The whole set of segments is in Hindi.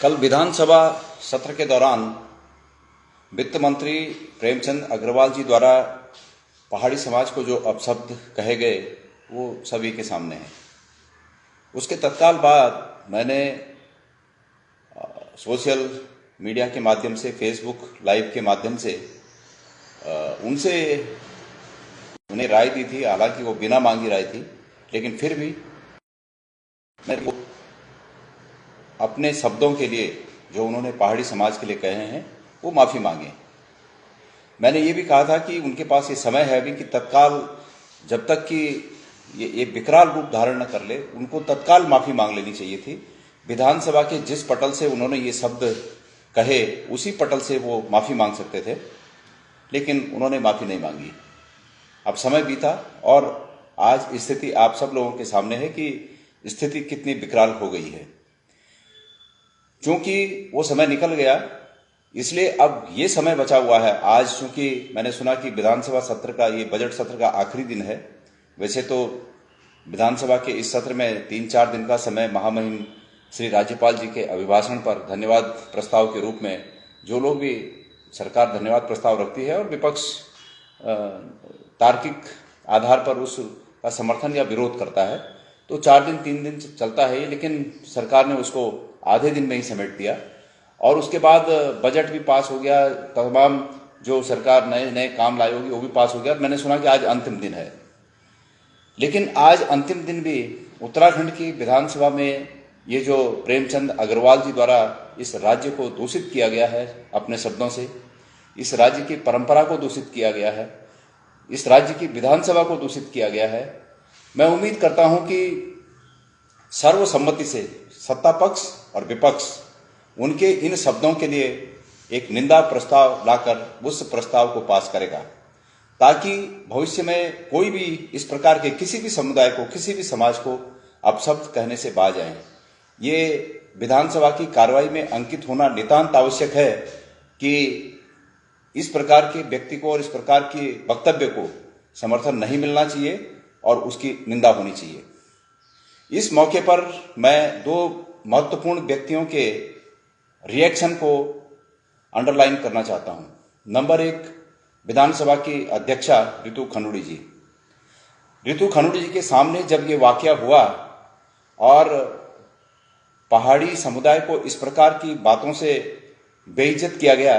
कल विधानसभा सत्र के दौरान वित्त मंत्री प्रेमचंद अग्रवाल जी द्वारा पहाड़ी समाज को जो अपशब्द कहे गए वो सभी के सामने है। उसके तत्काल बाद मैंने सोशल मीडिया के माध्यम से, फेसबुक लाइव के माध्यम से उनसे उन्हें राय दी थी। हालांकि वो बिना मांगी राय थी, लेकिन फिर भी मैं अपने शब्दों के लिए जो उन्होंने पहाड़ी समाज के लिए कहे हैं वो माफ़ी मांगे। मैंने ये भी कहा था कि उनके पास ये समय है अभी कि तत्काल, जब तक कि ये विकराल रूप धारण न कर ले, उनको तत्काल माफ़ी मांग लेनी चाहिए थी। विधानसभा के जिस पटल से उन्होंने ये शब्द कहे उसी पटल से वो माफ़ी मांग सकते थे, लेकिन उन्होंने माफ़ी नहीं मांगी। अब समय बीता और आज स्थिति आप सब लोगों के सामने है कि स्थिति कितनी विकराल हो गई है। चूंकि वो समय निकल गया, इसलिए अब ये समय बचा हुआ है। आज चूंकि मैंने सुना कि विधानसभा सत्र का, ये बजट सत्र का आखिरी दिन है। वैसे तो विधानसभा के इस सत्र में 3-4 दिन का समय महामहिम श्री राज्यपाल जी के अभिभाषण पर धन्यवाद प्रस्ताव के रूप में जो लोग भी सरकार धन्यवाद प्रस्ताव रखती है और विपक्ष तार्किक आधार पर उसका समर्थन या विरोध करता है, तो 4 दिन 3 दिन चलता है। लेकिन सरकार ने उसको आधे दिन में ही समेट दिया और उसके बाद बजट भी पास हो गया। तमाम जो सरकार नए नए काम लाई होगी वो भी पास हो गया। मैंने सुना कि आज अंतिम दिन है, लेकिन आज अंतिम दिन भी उत्तराखंड की विधानसभा में ये जो प्रेमचंद अग्रवाल जी द्वारा इस राज्य को दूषित किया गया है, अपने शब्दों से इस राज्य की परंपरा को दूषित किया गया है, इस राज्य की विधानसभा को दूषित किया गया है। मैं उम्मीद करता हूं कि सर्वसम्मति से सत्ता पक्ष और विपक्ष उनके इन शब्दों के लिए एक निंदा प्रस्ताव लाकर उस प्रस्ताव को पास करेगा, ताकि भविष्य में कोई भी इस प्रकार के किसी भी समुदाय को, किसी भी समाज को अपशब्द कहने से बाज आए। ये विधानसभा की कार्रवाई में अंकित होना नितांत आवश्यक है कि इस प्रकार के व्यक्ति को और इस प्रकार के वक्तव्य को समर्थन नहीं मिलना चाहिए और उसकी निंदा होनी चाहिए। इस मौके पर मैं 2 महत्वपूर्ण व्यक्तियों के रिएक्शन को अंडरलाइन करना चाहता हूं। नंबर 1, विधानसभा की अध्यक्षा रितु खनूड़ी जी। रितु खनूड़ी जी के सामने जब ये वाकया हुआ और पहाड़ी समुदाय को इस प्रकार की बातों से बेइज्जत किया गया,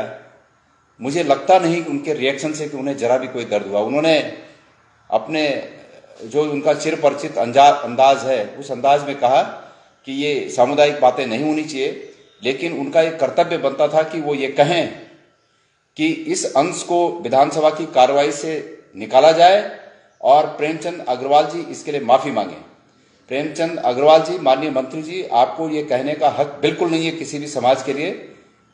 मुझे लगता नहीं कि उनके रिएक्शन से कि उन्हें जरा भी कोई दर्द हुआ। उन्होंने अपने जो उनका चिर परिचित अंदाज है उस अंदाज में कहा कि ये सामुदायिक बातें नहीं होनी चाहिए, लेकिन उनका एक कर्तव्य बनता था कि वो ये कहें कि इस अंश को विधानसभा की कार्रवाई से निकाला जाए और प्रेमचंद अग्रवाल जी इसके लिए माफी मांगे। प्रेमचंद अग्रवाल जी, माननीय मंत्री जी, आपको ये कहने का हक बिल्कुल नहीं है किसी भी समाज के लिए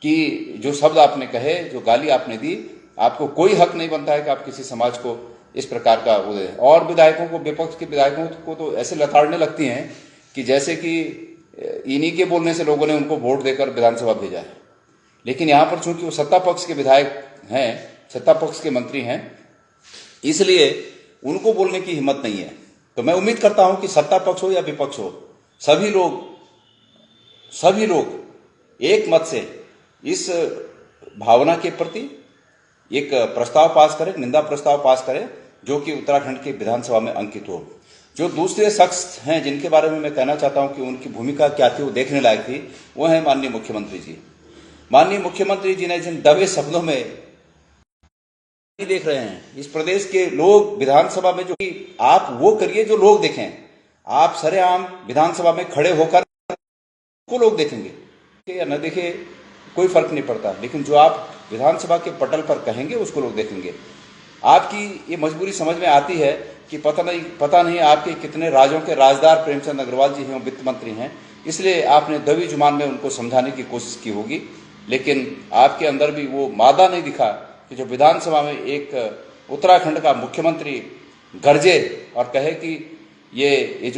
कि जो शब्द आपने कहे, जो गाली आपने दी, आपको कोई हक नहीं बनता है कि आप किसी समाज को इस प्रकार का वो दें। और विधायकों को, विपक्ष के विधायकों को तो ऐसे लताड़ने लगती हैं कि जैसे कि इन्हीं के बोलने से लोगों ने उनको वोट देकर विधानसभा भेजा है। लेकिन यहाँ पर चूंकि वो सत्ता पक्ष के विधायक हैं, सत्ता पक्ष के मंत्री हैं, इसलिए उनको बोलने की हिम्मत नहीं है। तो मैं उम्मीद करता हूं कि सत्ता पक्ष हो या विपक्ष हो, सभी लोग एक मत से इस भावना के प्रति एक प्रस्ताव पास करें, निंदा प्रस्ताव पास करें, जो कि उत्तराखंड के विधानसभा में अंकित हो। जो दूसरे शख्स हैं जिनके बारे में मैं कहना चाहता हूं कि उनकी भूमिका क्या थी, वो देखने लायक थी, वो है माननीय मुख्यमंत्री जी। माननीय मुख्यमंत्री जी ने जिन दबे शब्दों में नहीं देख रहे हैं इस प्रदेश के लोग विधानसभा में, जो कि आप वो करिए जो लोग देखें। आप सरेआम विधानसभा में खड़े होकर को लोग देखेंगे या न देखे कोई फर्क नहीं पड़ता, लेकिन जो आप विधानसभा के पटल पर कहेंगे उसको लोग देखेंगे। आपकी ये मजबूरी समझ में आती है कि पता नहीं आपके कितने राज्यों के राजदार प्रेमचंद अग्रवाल जी हैं, वित्त मंत्री हैं, इसलिए आपने दबी जुबान में उनको समझाने की कोशिश की होगी, लेकिन आपके अंदर भी वो मादा नहीं दिखा कि जो विधानसभा में एक उत्तराखंड का मुख्यमंत्री गरजे और कहे कि ये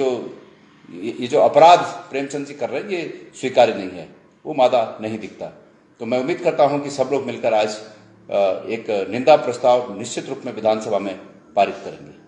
जो अपराध प्रेमचंद जी कर रहे हैं ये स्वीकार्य नहीं है, वो मादा नहीं दिखता। तो मैं उम्मीद करता हूं कि सब लोग मिलकर आज एक निंदा प्रस्ताव निश्चित रूप में विधानसभा में पारित करेंगे।